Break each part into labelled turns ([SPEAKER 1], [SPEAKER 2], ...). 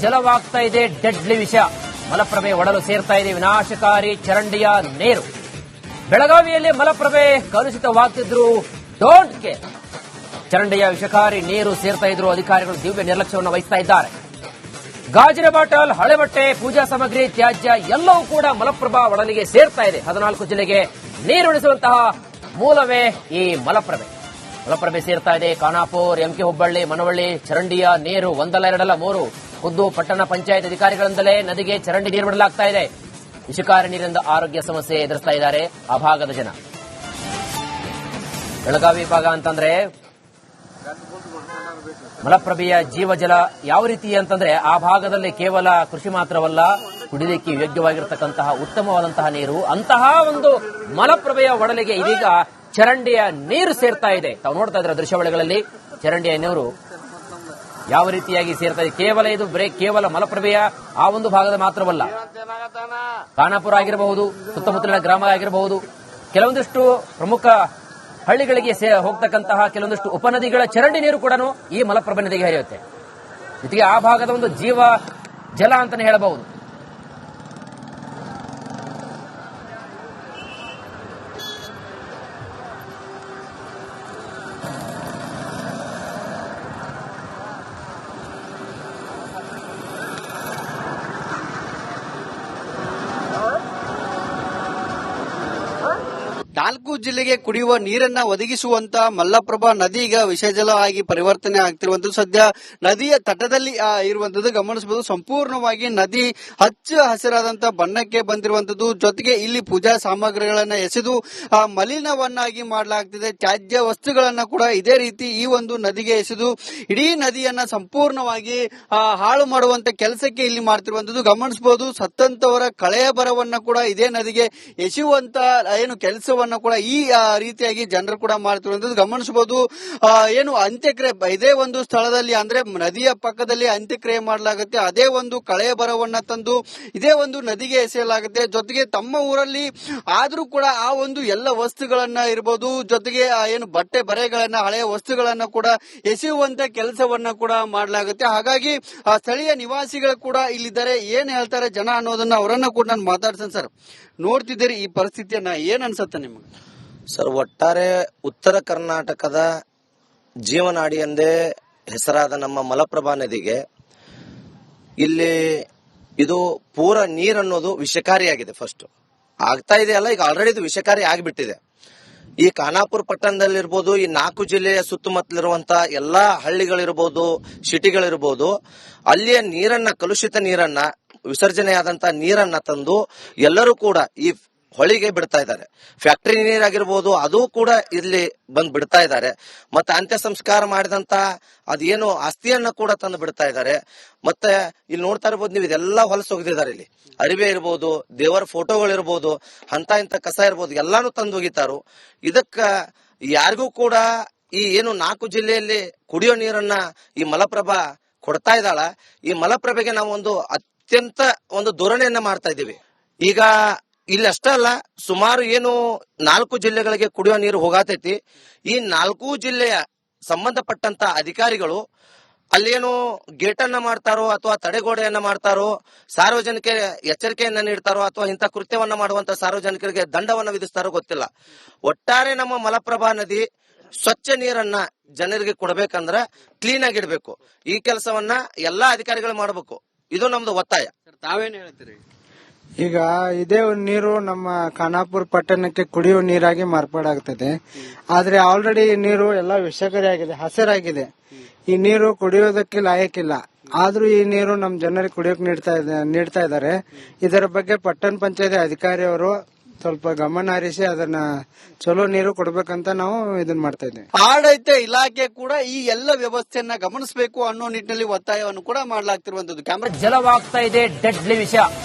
[SPEAKER 1] ಜಲವಾಗ್ತಾ ಇದೆ ಡೆಡ್ಲಿ ವಿಷ. ಮಲಪ್ರಭೆ ಒಡಲು ಸೇರ್ತಾ ಇದೆ ವಿನಾಶಕಾರಿ ಚರಂಡಿಯ ನೀರು. ಬೆಳಗಾವಿಯಲ್ಲಿ ಮಲಪ್ರಭೆ ಕಲುಷಿತವಾಗ್ತಿದ್ರು, ಡೋಂಟ್ ಕೇರ್. ಚರಂಡಿಯ ವಿಷಕಾರಿ ನೀರು ಸೇರ್ತಾ ಇದ್ರು, ಅಧಿಕಾರಿಗಳು ದಿವ್ಯ ನಿರ್ಲಕ್ಷ್ಯವನ್ನು ವಹಿಸ್ತಾ ಇದ್ದಾರೆ. ಗಾಜಿನ ಬಾಟಲ್, ಹಳೆ ಬಟ್ಟೆ, ಪೂಜಾ ಸಾಮಗ್ರಿ, ತ್ಯಾಜ್ಯ ಎಲ್ಲವೂ ಕೂಡ ಮಲಪ್ರಭಾ ಒಡಲಿಗೆ ಸೇರ್ತಾ ಇದೆ. 14 ಜಿಲ್ಲೆಗೆ ನೀರುಣಿಸುವಂತಹ ಮೂಲವೇ ಈ ಮಲಪ್ರಭೆ. ಮಲಪ್ರಭೆ ಸೇರ್ತಾ ಇದೆ ಖಾನಾಪುರ, ಎಂಕೆ ಹುಬ್ಬಳ್ಳಿ, ಮನವಳ್ಳಿ. ಚರಂಡಿಯ ನೀರು ಒಂದಲ್ಲ ಎರಡಲ್ಲ 3 ಖುದ್ದು ಪಟ್ಟಣ ಪಂಚಾಯತ್ ಅಧಿಕಾರಿಗಳಿಂದಲೇ ನದಿಗೆ ಚರಂಡಿ ನೀರು ಬಿಡಲಾಗ್ತಾ ಇದೆ. ವಿಷಕಾರಿ ನೀರಿನಿಂದ ಆರೋಗ್ಯ ಸಮಸ್ಯೆ ಎದುರಿಸ್ತಾ ಇದ್ದಾರೆ ಆ ಭಾಗದ ಜನ. ಬೆಳಗಾವಿ ಭಾಗ ಅಂತಂದ್ರೆ ಮಲಪ್ರಭೆಯ ಜೀವಜಲ ಯಾವ ರೀತಿ ಅಂತಂದ್ರೆ ಆ ಭಾಗದಲ್ಲಿ ಕೇವಲ ಕೃಷಿ ಮಾತ್ರವಲ್ಲ, ಕುಡಿಲಿಕ್ಕೆ ಯೋಗ್ಯವಾಗಿರತಕ್ಕಂತಹ ಉತ್ತಮವಾದಂತಹ ನೀರು. ಅಂತಹ ಒಂದು ಮಲಪ್ರಭೆಯ ಒಡಲಿಗೆ ಇದೀಗ ಚರಂಡಿಯ ನೀರು ಸೇರ್ತಾ ಇದೆ. ತಾವು ನೋಡ್ತಾ ಇದ್ರೆ ದೃಶ್ಯಾವಳಿಗಳಲ್ಲಿ ಚರಂಡಿಯ ನೀರು ಯಾವ ರೀತಿಯಾಗಿ ಸೇರ್ತಾ ಇದೆ. ಕೇವಲ ಮಲಪ್ರಭೆಯ ಆ ಒಂದು ಭಾಗದ ಮಾತ್ರವಲ್ಲ, ಖಾನಾಪುರ ಆಗಿರಬಹುದು, ಸುತ್ತಮುತ್ತಲಿನ ಗ್ರಾಮ ಆಗಿರಬಹುದು, ಕೆಲವೊಂದಿಷ್ಟು ಪ್ರಮುಖ ಹಳ್ಳಿಗಳಿಗೆ ಹೋಗ್ತಕ್ಕಂತಹ ಕೆಲವೊಂದಿಷ್ಟು ಉಪನದಿಗಳ ಚರಂಡಿ ನೀರು ಕೂಡ ಈ ಮಲಪ್ರಭೆ ನದಿಗೆ ಹರಿಯುತ್ತೆ. ಜೊತೆಗೆ ಆ ಭಾಗದ ಒಂದು ಜೀವ ಜಲ ಅಂತಾನೆ ಹೇಳಬಹುದು.
[SPEAKER 2] ನಾಲ್ಕು ಜಿಲ್ಲೆಗೆ ಕುಡಿಯುವ ನೀರನ್ನ ಒದಗಿಸುವಂತ ಮಲ್ಲಪ್ರಭಾ ನದಿ ಈಗ ವಿಷಜಲ ಆಗಿ ಪರಿವರ್ತನೆ ಆಗ್ತಿರುವಂತದ್ದು. ಸದ್ಯ ನದಿಯ ತಟದಲ್ಲಿ ಇರುವಂತದ್ದು ಗಮನಿಸಬಹುದು. ಸಂಪೂರ್ಣವಾಗಿ ನದಿ ಹಚ್ಚ ಹಸಿರಾದಂತ ಬಣ್ಣಕ್ಕೆ ಬಂದಿರುವಂತದ್ದು. ಜೊತೆಗೆ ಇಲ್ಲಿ ಪೂಜಾ ಸಾಮಗ್ರಿಗಳನ್ನ ಎಸೆದು ಮಲಿನವನ್ನಾಗಿ ಮಾಡಲಾಗ್ತಿದೆ. ತ್ಯಾಜ್ಯ ವಸ್ತುಗಳನ್ನ ಕೂಡ ಇದೇ ರೀತಿ ಈ ಒಂದು ನದಿಗೆ ಎಸೆದು ಇಡೀ ನದಿಯನ್ನ ಸಂಪೂರ್ಣವಾಗಿ ಹಾಳು ಮಾಡುವಂತ ಕೆಲಸಕ್ಕೆ ಇಲ್ಲಿ ಮಾಡ್ತಿರುವಂತದ್ದು ಗಮನಿಸಬಹುದು. ಸತ್ತಂತವರ ಕಳೆಯ ಬರವನ್ನ ಕೂಡ ಇದೇ ನದಿಗೆ ಎಸೆಯುವಂತ ಏನು ಕೆಲಸವನ್ನ ಕೂಡ ಈ ರೀತಿಯಾಗಿ ಜನರು ಕೂಡ ಮಾಡ್ತಿರುವಂತದ್ದು ಗಮನಿಸಬಹುದು. ಏನು ಅಂತ್ಯಕ್ರಿಯೆ ಇದೇ ಒಂದು ಸ್ಥಳದಲ್ಲಿ ಅಂದ್ರೆ ನದಿಯ ಪಕ್ಕದಲ್ಲಿ ಅಂತ್ಯಕ್ರಿಯೆ ಮಾಡಲಾಗುತ್ತೆ. ಅದೇ ಒಂದು ಕಳೆಯ ಬರವನ್ನ ತಂದು ಇದೇ ಒಂದು ನದಿಗೆ ಎಸೆಯಲಾಗುತ್ತೆ. ಜೊತೆಗೆ ತಮ್ಮ ಊರಲ್ಲಿ ಆದ್ರೂ ಕೂಡ ಆ ಒಂದು ಎಲ್ಲ ವಸ್ತುಗಳನ್ನ ಇರಬಹುದು, ಜೊತೆಗೆ ಏನು ಬಟ್ಟೆ ಬರೆಗಳನ್ನ ಹಳೆಯ ವಸ್ತುಗಳನ್ನ ಕೂಡ ಎಸೆಯುವಂತ ಕೆಲಸವನ್ನ ಕೂಡ ಮಾಡಲಾಗುತ್ತೆ. ಹಾಗಾಗಿ ಸ್ಥಳೀಯ ನಿವಾಸಿಗಳು ಕೂಡ ಇಲ್ಲಿದ್ದಾರೆ. ಏನ್ ಹೇಳ್ತಾರೆ ಜನ ಅನ್ನೋದನ್ನ ಅವರನ್ನ ಕೂಡ ನಾನು ಮಾತಾಡ್ತೇನೆ. ಸರ್, ನೋಡ್ತಿದ್ದೀರಿ ಈ ಪರಿಸ್ಥಿತಿಯನ್ನ, ಏನ್ ಅನ್ಸತ್ತೆ ನಿಮ್ಗೆ?
[SPEAKER 3] ಸರ್, ಒಟ್ಟಾರೆ ಉತ್ತರ ಕರ್ನಾಟಕದ ಜೀವನಾಡಿ ಎಂದೇ ಹೆಸರಾದ ನಮ್ಮ ಮಲಪ್ರಭಾ ನದಿಗೆ ಇಲ್ಲಿ ಇದು ಪೂರ ನೀರನ್ನೋದು ವಿಷಕಾರಿಯಾಗಿದೆ. ಫಸ್ಟ್ ಆಗ್ತಾ ಇದೆ ಅಲ್ಲ, ಈಗ ಆಲ್ರೆಡಿ ಇದು ವಿಷಕಾರಿ ಆಗಿಬಿಟ್ಟಿದೆ. ಈ ಖಾನಾಪುರ ಪಟ್ಟಣದಲ್ಲಿರ್ಬೋದು, ಈ 4 ಜಿಲ್ಲೆಯ ಸುತ್ತಮುತ್ತಲಿರುವಂತ ಎಲ್ಲಾ ಹಳ್ಳಿಗಳಿರ್ಬೋದು, ಸಿಟಿಗಳಿರ್ಬೋದು, ಅಲ್ಲಿಯ ನೀರನ್ನ, ಕಲುಷಿತ ನೀರನ್ನ, ವಿಸರ್ಜನೆಯಾದಂತ ನೀರನ್ನ ತಂದು ಎಲ್ಲರೂ ಕೂಡ ಈ ಹೊಳಿಗೆ ಬಿಡ್ತಾ ಇದ್ದಾರೆ. ಫ್ಯಾಕ್ಟರಿ ನೀರಾಗಿರ್ಬೋದು, ಅದು ಕೂಡ ಇಲ್ಲಿ ಬಂದ್ ಬಿಡ್ತಾ ಇದ್ದಾರೆ. ಮತ್ತೆ ಅಂತ್ಯ ಸಂಸ್ಕಾರ ಮಾಡಿದಂತ ಅದೇನು ಅಸ್ಥಿಯನ್ನ ಕೂಡ ತಂದು ಬಿಡ್ತಾ ಇದ್ದಾರೆ. ಮತ್ತೆ ಇಲ್ಲಿ ನೋಡ್ತಾ ಇರ್ಬೋದು ನೀವು, ಇದೆಲ್ಲ ಹೊಲಸು ಹೋಗಿದ್ದಾರೆ. ಇಲ್ಲಿ ಅರಿವೆ ಇರ್ಬೋದು, ದೇವರ ಫೋಟೋಗಳಿರ್ಬೋದು, ಇಂತ ಕಸ ಇರ್ಬೋದು, ಎಲ್ಲಾನು ತಂದು ಹೋಗಿತಾರು. ಇದಕ್ಕ ಯಾರಿಗೂ ಕೂಡ ಈ ಏನು 4 ಜಿಲ್ಲೆಯಲ್ಲಿ ಕುಡಿಯೋ ನೀರನ್ನ ಈ ಮಲಪ್ರಭಾ ಕೊಡ್ತಾ ಇದ್ದಾಳ. ಈ ಮಲಪ್ರಭೆಗೆ ನಾವು ಒಂದು ಅತ್ಯಂತ ಒಂದು ಧೋರಣೆಯನ್ನ ಮಾಡ್ತಾ ಇದ್ದೀವಿ. ಈಗ ಇಲ್ಲಿ ಅಷ್ಟೇ ಅಲ್ಲ, ಸುಮಾರು ಏನು 4 ಜಿಲ್ಲೆಗಳಿಗೆ ಕುಡಿಯೋ ನೀರು ಹೋಗಾತೈತಿ. ಈ 4 ಜಿಲ್ಲೆಯ ಸಂಬಂಧಪಟ್ಟಂತ ಅಧಿಕಾರಿಗಳು ಅಲ್ಲೇನು ಗೇಟನ್ನ ಮಾಡ್ತಾರೋ ಅಥವಾ ತಡೆಗೋಡೆಯನ್ನ ಮಾಡ್ತಾರೋ, ಸಾರ್ವಜನಿಕ ಎಚ್ಚರಿಕೆಯನ್ನ ನೀಡ್ತಾರೋ ಅಥವಾ ಇಂಥ ಕೃತ್ಯವನ್ನ ಮಾಡುವಂತ ಸಾರ್ವಜನಿಕರಿಗೆ ದಂಡವನ್ನ ವಿಧಿಸ್ತಾರೋ ಗೊತ್ತಿಲ್ಲ. ಒಟ್ಟಾರೆ ನಮ್ಮ ಮಲಪ್ರಭಾ ನದಿ ಸ್ವಚ್ಛ ನೀರನ್ನ ಜನರಿಗೆ ಕೊಡಬೇಕಂದ್ರ ಕ್ಲೀನ್ ಆಗಿಡ್ಬೇಕು. ಈ ಕೆಲಸವನ್ನ ಎಲ್ಲಾ ಅಧಿಕಾರಿಗಳು ಮಾಡಬೇಕು. ಇದು ನಮ್ದು ಒತ್ತಾಯ.
[SPEAKER 2] ತಾವೇನ್ ಹೇಳ್ತೀರಿ?
[SPEAKER 4] ಈಗ ಇದೇ ನೀರು ನಮ್ಮ ಖಾನಾಪುರ ಪಟ್ಟಣಕ್ಕೆ ಕುಡಿಯುವ ನೀರಾಗಿ ಮಾರ್ಪಾಡಾಗ್ತದೆ. ಆದ್ರೆ ಆಲ್ರೆಡಿ ಈ ನೀರು ಎಲ್ಲ ವಿಷಕಾರಿ ಆಗಿದೆ, ಹಸಿರಾಗಿದೆ. ಈ ನೀರು ಕುಡಿಯೋದಕ್ಕೆ ಲಾಯಕ್ಕಿಲ್ಲ. ಆದ್ರೂ ಈ ನೀರು ನಮ್ಮ ಜನರಿಗೆ ಕುಡಿಯೋಕೆ ನೀಡ್ತಾ ಇದ್ದಾರೆ. ಇದರ ಬಗ್ಗೆ ಪಟ್ಟಣ ಪಂಚಾಯತ್ ಅಧಿಕಾರಿಯವರು ಸ್ವಲ್ಪ ಗಮನ ಹರಿಸಿ ಅದನ್ನ ಚಲೋ ನೀರು ಕೊಡ್ಬೇಕಂತ ನಾವು ಇದನ್ನ ಮಾಡ್ತಾ ಇದ್ದೇವೆ.
[SPEAKER 2] ಆಡಳಿತ ಇಲಾಖೆ ಕೂಡ ಈ ಎಲ್ಲ ವ್ಯವಸ್ಥೆಯನ್ನ ಗಮನಿಸಬೇಕು ಅನ್ನೋ ನಿಟ್ಟಿನಲ್ಲಿ ಒತ್ತಾಯವನ್ನು ಕೂಡ ಮಾಡಲಾಗ್ತಿರುವಂತದ್ದು. ಕ್ಯಾಮರಾ
[SPEAKER 1] ಜಲವಾಗ್ತಾ ಇದೆ ಡೆಡ್ಲಿ ವಿಷ.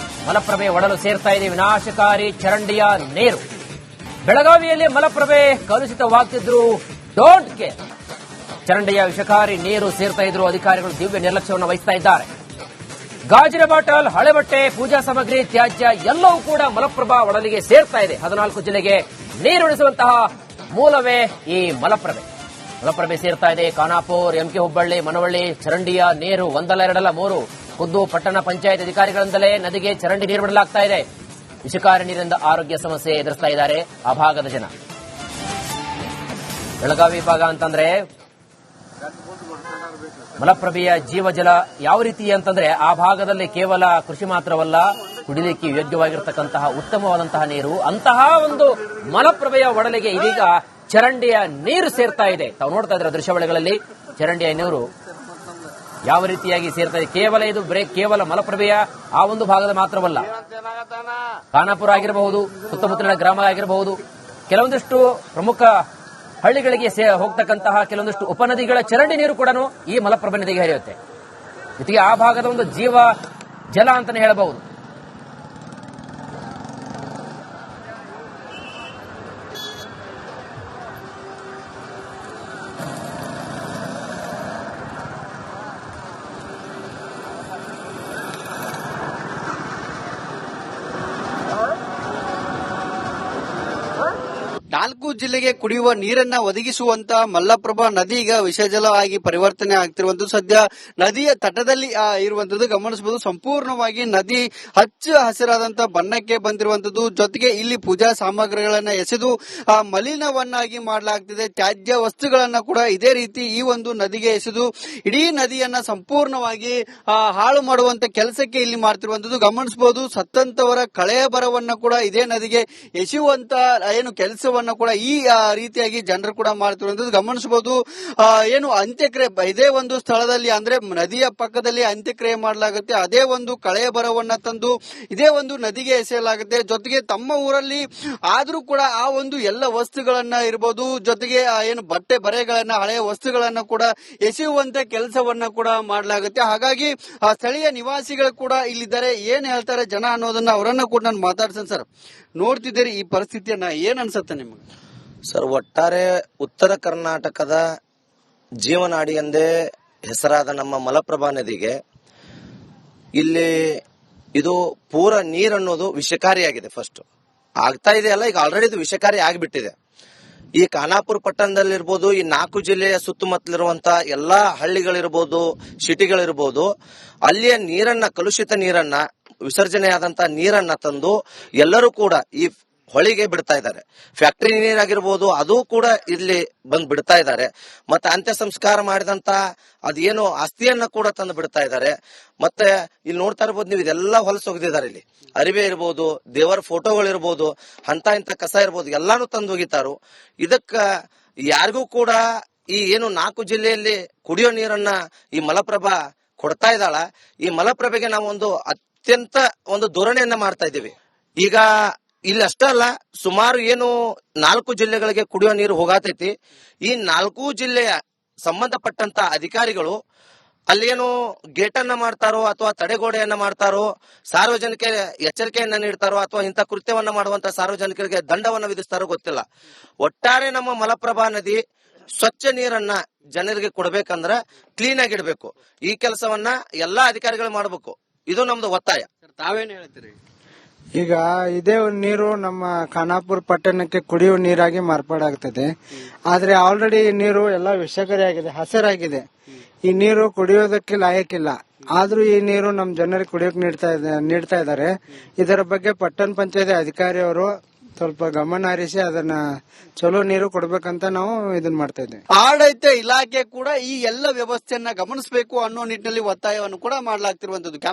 [SPEAKER 1] ಮಲಪ್ರಭೆ ಒಡಲು ಸೇರ್ತಾ ಇದೆ ವಿನಾಶಕಾರಿ ಚರಂಡಿಯ ನೀರು. ಬೆಳಗಾವಿಯಲ್ಲಿ ಮಲಪ್ರಭೆ ಕಲುಷಿತವಾಗ್ತಿದ್ರು, ಡೋಂಟ್ ಕೇರ್. ಚರಂಡಿಯ ವಿಷಕಾರಿ ನೀರು ಸೇರ್ತಾ ಇದ್ರು, ಅಧಿಕಾರಿಗಳು ದಿವ್ಯ ನಿರ್ಲಕ್ಷ್ಯವನ್ನು ವಹಿಸ್ತಾ ಇದ್ದಾರೆ. ಗಾಜಿನ ಬಾಟಲ್, ಹಳೆ ಬಟ್ಟೆ, ಪೂಜಾ ಸಾಮಗ್ರಿ, ತ್ಯಾಜ್ಯ ಎಲ್ಲವೂ ಕೂಡ ಮಲಪ್ರಭಾ ಒಡಲಿಗೆ ಸೇರ್ತಾ ಇದೆ. 14 ಜಿಲ್ಲೆಗೆ ನೀರುಣಿಸುವಂತಹ ಮೂಲವೇ ಈ ಮಲಪ್ರಭೆ. ಮಲಪ್ರಭೆ ಸೇರ್ತಾ ಇದೆ ಖಾನಾಪುರ, ಎಂಕೆ ಹುಬ್ಬಳ್ಳಿ, ಮನವಳ್ಳಿ. ಚರಂಡಿಯ ನೀರು ಒಂದಲ್ಲ ಎರಡಲ್ಲ 3 ಖುದ್ದು ಪಟ್ಟಣ ಪಂಚಾಯತ್ ಅಧಿಕಾರಿಗಳಿಂದಲೇ ನದಿಗೆ ಚರಂಡಿ ನೀರು ಬಿಡಲಾಗ್ತಾ ಇದೆ. ವಿಷಕಾರಿ ನೀರಿನಿಂದ ಆರೋಗ್ಯ ಸಮಸ್ಯೆ ಎದುರಿಸ್ತಾ ಇದ್ದಾರೆ ಆ ಭಾಗದ ಜನ. ಬೆಳಗಾವಿ ಭಾಗ ಅಂತಂದ್ರೆ ಮಲಪ್ರಭೆಯ ಜೀವಜಲ ಯಾವ ರೀತಿ ಅಂತಂದ್ರೆ ಆ ಭಾಗದಲ್ಲಿ ಕೇವಲ ಕೃಷಿ ಮಾತ್ರವಲ್ಲ, ಕುಡಿಲಿಕ್ಕೆ ಯೋಗ್ಯವಾಗಿರತಕ್ಕಂತಹ ಉತ್ತಮವಾದಂತಹ ನೀರು. ಅಂತಹ ಒಂದು ಮಲಪ್ರಭೆಯ ಒಡಲಿಗೆ ಇದೀಗ ಚರಂಡಿಯ ನೀರು ಸೇರ್ತಾ ಇದೆ. ತಾವು ನೋಡ್ತಾ ಇದ್ರೆ ದೃಶ್ಯಾವಳಿಗಳಲ್ಲಿ ಚರಂಡಿಯ ನೀರು ಯಾವ ರೀತಿಯಾಗಿ ಸೇರ್ತಾ ಇದೆ. ಕೇವಲ ಇದು ಕೇವಲ ಮಲಪ್ರಭೆಯ ಆ ಒಂದು ಭಾಗದ ಮಾತ್ರವಲ್ಲ, ಖಾನಾಪುರ ಆಗಿರಬಹುದು, ಸುತ್ತಮುತ್ತಲಿನ ಗ್ರಾಮ ಆಗಿರಬಹುದು, ಕೆಲವೊಂದಿಷ್ಟು ಪ್ರಮುಖ ಹಳ್ಳಿಗಳಿಗೆ ಹೋಗ್ತಕ್ಕಂತಹ ಕೆಲವೊಂದಿಷ್ಟು ಉಪನದಿಗಳ ಚರಂಡಿ ನೀರು ಕೂಡ ಈ ಮಲಪ್ರಭೆ ನದಿಗೆ ಹರಿಯುತ್ತೆ. ಜೊತೆಗೆ ಆ ಭಾಗದ ಒಂದು ಜೀವ ಜಲ ಅಂತಾನೆ ಹೇಳಬಹುದು.
[SPEAKER 2] ನಾಲ್ಕು ಜಿಲ್ಲೆಗೆ ಕುಡಿಯುವ ನೀರನ್ನ ಒದಗಿಸುವಂತ ಮಲ್ಲಪ್ರಭಾ ನದಿ ಈಗ ವಿಷಜಲ ಆಗಿ ಪರಿವರ್ತನೆ ಆಗ್ತಿರುವಂತದ್ದು. ಸದ್ಯ ನದಿಯ ತಟದಲ್ಲಿ ಇರುವಂತದ್ದು ಗಮನಿಸಬಹುದು. ಸಂಪೂರ್ಣವಾಗಿ ನದಿ ಹಚ್ಚ ಹಸಿರಾದಂತ ಬಣ್ಣಕ್ಕೆ ಬಂದಿರುವಂತದ್ದು. ಜೊತೆಗೆ ಇಲ್ಲಿ ಪೂಜಾ ಸಾಮಗ್ರಿಗಳನ್ನ ಎಸೆದು ಮಲಿನವನ್ನಾಗಿ ಮಾಡಲಾಗ್ತಿದೆ. ತ್ಯಾಜ್ಯ ವಸ್ತುಗಳನ್ನ ಕೂಡ ಇದೇ ರೀತಿ ಈ ಒಂದು ನದಿಗೆ ಎಸೆದು ಇಡೀ ನದಿಯನ್ನ ಸಂಪೂರ್ಣವಾಗಿ ಹಾಳು ಮಾಡುವಂತ ಕೆಲಸಕ್ಕೆ ಇಲ್ಲಿ ಮಾಡ್ತಿರುವಂತದ್ದು ಗಮನಿಸಬಹುದು. ಸತ್ತಂತವರ ಕಳೆಯ ಬರವನ್ನ ಕೂಡ ಇದೇ ನದಿಗೆ ಎಸೆಯುವಂತ ಏನು ಕೆಲಸವನ್ನ ಕೂಡ ಈ ರೀತಿಯಾಗಿ ಜನರು ಕೂಡ ಮಾಡ್ತಿರುವಂತದ್ದು ಗಮನಿಸಬಹುದು. ಏನು ಅಂತ್ಯಕ್ರಿಯೆ ಇದೇ ಒಂದು ಸ್ಥಳದಲ್ಲಿ ಅಂದ್ರೆ ನದಿಯ ಪಕ್ಕದಲ್ಲಿ ಅಂತ್ಯಕ್ರಿಯೆ ಮಾಡಲಾಗುತ್ತೆ. ಅದೇ ಒಂದು ಕಳೆಯ ಬರವನ್ನ ತಂದು ಇದೇ ಒಂದು ನದಿಗೆ ಎಸೆಯಲಾಗುತ್ತೆ. ಜೊತೆಗೆ ತಮ್ಮ ಊರಲ್ಲಿ ಆದ್ರೂ ಕೂಡ ಆ ಒಂದು ಎಲ್ಲ ವಸ್ತುಗಳನ್ನ ಇರಬಹುದು, ಜೊತೆಗೆ ಏನು ಬಟ್ಟೆ ಬರೆಗಳನ್ನ ಹಳೆಯ ವಸ್ತುಗಳನ್ನ ಕೂಡ ಎಸೆಯುವಂತ ಕೆಲಸವನ್ನ ಕೂಡ ಮಾಡಲಾಗುತ್ತೆ. ಹಾಗಾಗಿ ಆ ಸ್ಥಳೀಯ ನಿವಾಸಿಗಳು ಕೂಡ ಇಲ್ಲಿದ್ದಾರೆ. ಏನ್ ಹೇಳ್ತಾರೆ ಜನ ಅನ್ನೋದನ್ನ ಅವರನ್ನ ಕೂಡ ನಾನು ಮಾತಾಡ್ತೇನೆ. ಸರ್, ನೋಡ್ತಿದ್ದೀರಿ ಈ ಪರಿಸ್ಥಿತಿಯನ್ನ, ಏನ್ ಅನ್ಸುತ್ತೆ ನಿಮ್ಗೆ?
[SPEAKER 3] ಸರ್, ಒಟ್ಟಾರೆ ಉತ್ತರ ಕರ್ನಾಟಕದ ಜೀವನಾಡಿ ಎಂದೇ ಹೆಸರಾದ ನಮ್ಮ ಮಲಪ್ರಭಾ ನದಿಗೆ ಇಲ್ಲಿ ಇದು ಪೂರ ನೀರನ್ನೋದು ವಿಷಕಾರಿಯಾಗಿದೆ. ಫಸ್ಟ್ ಆಗ್ತಾ ಇದೆ ಅಲ್ಲ, ಈಗ ಆಲ್ರೆಡಿ ಇದು ವಿಷಕಾರಿ ಆಗಿಬಿಟ್ಟಿದೆ. ಈ ಖಾನಾಪುರ ಪಟ್ಟಣದಲ್ಲಿರ್ಬೋದು, ಈ 4 ಜಿಲ್ಲೆಯ ಸುತ್ತಮುತ್ತಲಿರುವಂತ ಎಲ್ಲಾ ಹಳ್ಳಿಗಳಿರ್ಬೋದು, ಸಿಟಿಗಳಿರ್ಬೋದು, ಅಲ್ಲಿಯ ನೀರನ್ನ, ಕಲುಷಿತ ನೀರನ್ನ, ವಿಸರ್ಜನೆಯಾದಂತ ನೀರನ್ನ ತಂದು ಎಲ್ಲರೂ ಕೂಡ ಈ ಹೊಳಿಗೆ ಬಿಡ್ತಾ ಇದ್ದಾರೆ. ಫ್ಯಾಕ್ಟರಿ ನೀರಾಗಿರ್ಬೋದು, ಅದು ಕೂಡ ಇಲ್ಲಿ ಬಂದ್ ಬಿಡ್ತಾ ಇದ್ದಾರೆ. ಮತ್ತೆ ಅಂತ್ಯ ಸಂಸ್ಕಾರ ಮಾಡಿದಂತ ಅದೇನು ಅಸ್ಥಿಯನ್ನ ಕೂಡ ತಂದು ಬಿಡ್ತಾ ಇದ್ದಾರೆ. ಮತ್ತೆ ಇಲ್ಲಿ ನೋಡ್ತಾ ಇರ್ಬೋದು ನೀವು, ಇದೆಲ್ಲ ಹೊಲಸೊಗ್ದಿದ್ದಾರೆ. ಇಲ್ಲಿ ಅರಿವೆ ಇರ್ಬೋದು, ದೇವರ ಫೋಟೋಗಳಿರ್ಬೋದು, ಅಂತ ಇಂತ ಕಸ ಇರ್ಬೋದು, ಎಲ್ಲಾನು ತಂದು ಹೋಗಿತಾರು. ಇದಕ್ಕ ಯಾರಿಗೂ ಕೂಡ ಈ ಏನು 4 ಜಿಲ್ಲೆಯಲ್ಲಿ ಕುಡಿಯೋ ನೀರನ್ನ ಈ ಮಲಪ್ರಭಾ ಕೊಡ್ತಾ ಇದ್ದಾಳ. ಈ ಮಲಪ್ರಭೆಗೆ ನಾವು ಒಂದು ಅತ್ಯಂತ ಒಂದು ಧೋರಣೆಯನ್ನ ಮಾಡ್ತಾ ಇದ್ದೀವಿ. ಈಗ ಇಲ್ಲಿ ಅಷ್ಟೇ ಅಲ್ಲ, ಸುಮಾರು ಏನು 4 ಜಿಲ್ಲೆಗಳಿಗೆ ಕುಡಿಯೋ ನೀರು ಹೋಗಾತೈತಿ. ಈ 4 ಜಿಲ್ಲೆಯ ಸಂಬಂಧಪಟ್ಟಂತ ಅಧಿಕಾರಿಗಳು ಅಲ್ಲೇನು ಗೇಟನ್ನ ಮಾಡ್ತಾರೋ ಅಥವಾ ತಡೆಗೋಡೆಯನ್ನ ಮಾಡ್ತಾರೋ, ಸಾರ್ವಜನಿಕ ಎಚ್ಚರಿಕೆಯನ್ನ ನೀಡ್ತಾರೋ ಅಥವಾ ಇಂಥ ಕೃತ್ಯವನ್ನ ಮಾಡುವಂತ ಸಾರ್ವಜನಿಕರಿಗೆ ದಂಡವನ್ನ ವಿಧಿಸ್ತಾರೋ ಗೊತ್ತಿಲ್ಲ. ಒಟ್ಟಾರೆ ನಮ್ಮ ಮಲಪ್ರಭಾ ನದಿ ಸ್ವಚ್ಛ ನೀರನ್ನ ಜನರಿಗೆ ಕೊಡ್ಬೇಕಂದ್ರ ಕ್ಲೀನ್ ಆಗಿಡ್ಬೇಕು. ಈ ಕೆಲಸವನ್ನ ಎಲ್ಲಾ ಅಧಿಕಾರಿಗಳು ಮಾಡಬೇಕು. ಇದು ನಮ್ದು ಒತ್ತಾಯ.
[SPEAKER 2] ತಾವೇನ್ ಹೇಳ್ತೀರಿ?
[SPEAKER 4] ಈಗ ಇದೇ ಒಂದು ನೀರು ನಮ್ಮ ಖಾನಾಪುರ ಪಟ್ಟಣಕ್ಕೆ ಕುಡಿಯುವ ನೀರಾಗಿ ಮಾರ್ಪಾಡಾಗ್ತದೆ. ಆದ್ರೆ ಆಲ್ರೆಡಿ ಈ ನೀರು ಎಲ್ಲ ವಿಷಕಾರಿಯಾಗಿದೆ, ಹಸಿರಾಗಿದೆ. ಈ ನೀರು ಕುಡಿಯೋದಕ್ಕೆ ಲಾಯಕ್ಕಿಲ್ಲ. ಆದ್ರೂ ಈ ನೀರು ನಮ್ಮ ಜನರಿಗೆ ಕುಡಿಯೋಕೆ ನೀಡ್ತಾ ಇದ್ದಾರೆ. ಇದರ ಬಗ್ಗೆ ಪಟ್ಟಣ ಪಂಚಾಯತ್ ಅಧಿಕಾರಿಯವರು ಸ್ವಲ್ಪ ಗಮನ ಹರಿಸಿ ಅದನ್ನ ಚಲೋ ನೀರು ಕೊಡ್ಬೇಕಂತ ನಾವು ಇದನ್ನ ಮಾಡ್ತಾ ಇದ್ದೇವೆ.
[SPEAKER 2] ಆಡಳಿತ ಇಲಾಖೆ ಕೂಡ ಈ ಎಲ್ಲ ವ್ಯವಸ್ಥೆಯನ್ನ ಗಮನಿಸಬೇಕು ಅನ್ನೋ ನಿಟ್ಟಿನಲ್ಲಿ ಒತ್ತಾಯವನ್ನು ಕೂಡ ಮಾಡಲಾಗ್ತಿರುವಂತದ್ದು.